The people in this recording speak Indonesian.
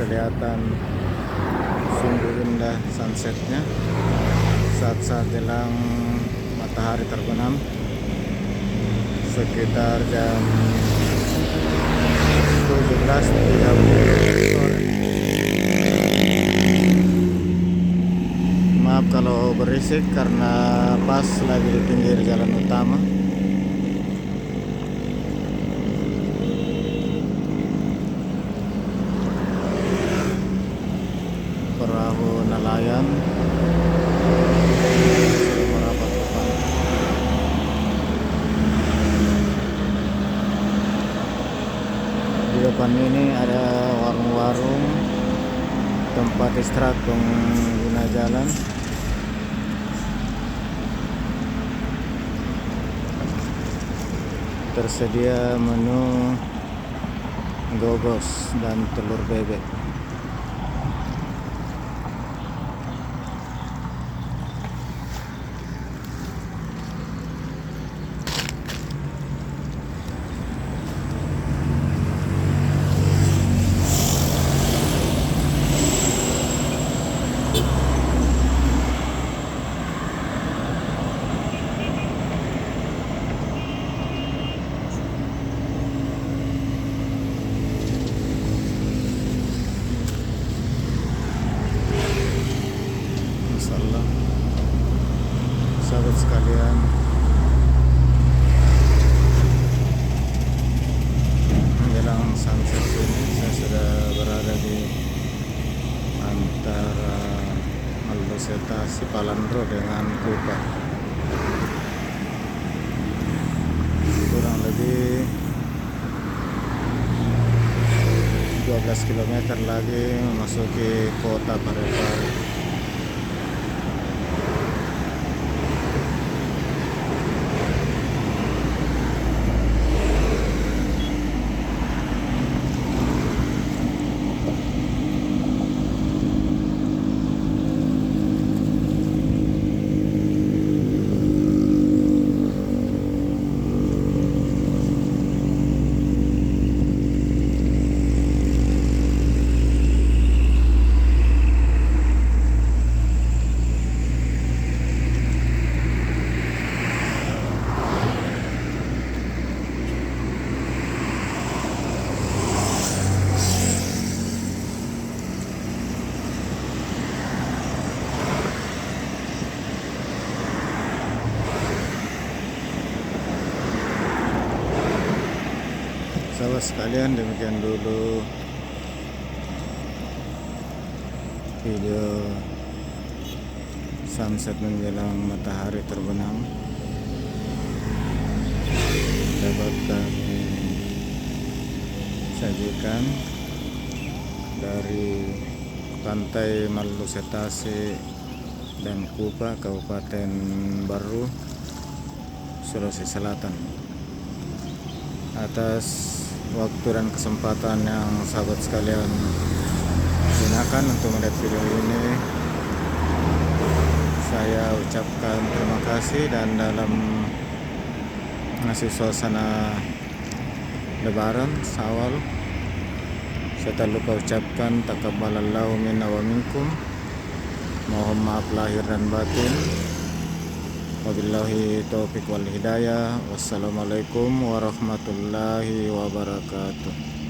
kelihatan sungguh indah sunsetnya saat-saat jelang matahari terbenam sekitar jam 17.30 sore. Maaf kalau berisik karena pas lagi di pinggir jalan utama. Perahu nelayan sudah merapat ke pantai. Di depan ini ada warung-warung, tempat istirahat pengguna jalan. Tersedia menu gogos dan telur bebek. Masalah sahabat sekalian, menjelang sunset ini saya sudah berada di antara Maloseta Sipalandro dengan Kupa. Kurang lebih 12 km lagi memasuki kota Parepare. Sahabat sekalian, demikian dulu video sunset menjelang matahari terbenam dapat kami sajikan dari pantai Malosetace dan Kupa, Kabupaten Baru, Sulawesi Selatan. Atas waktu dan kesempatan yang sahabat sekalian gunakan untuk melihat video ini, saya ucapkan terima kasih. Dan dalam masih suasana Lebaran Syawal, saya tak lupa ucapkan takabbalallahu minna wa minkum. Mohon maaf lahir dan batin. Wabillahi taufiq wal hidayah. Wassalamualaikum warahmatullahi wabarakatuh.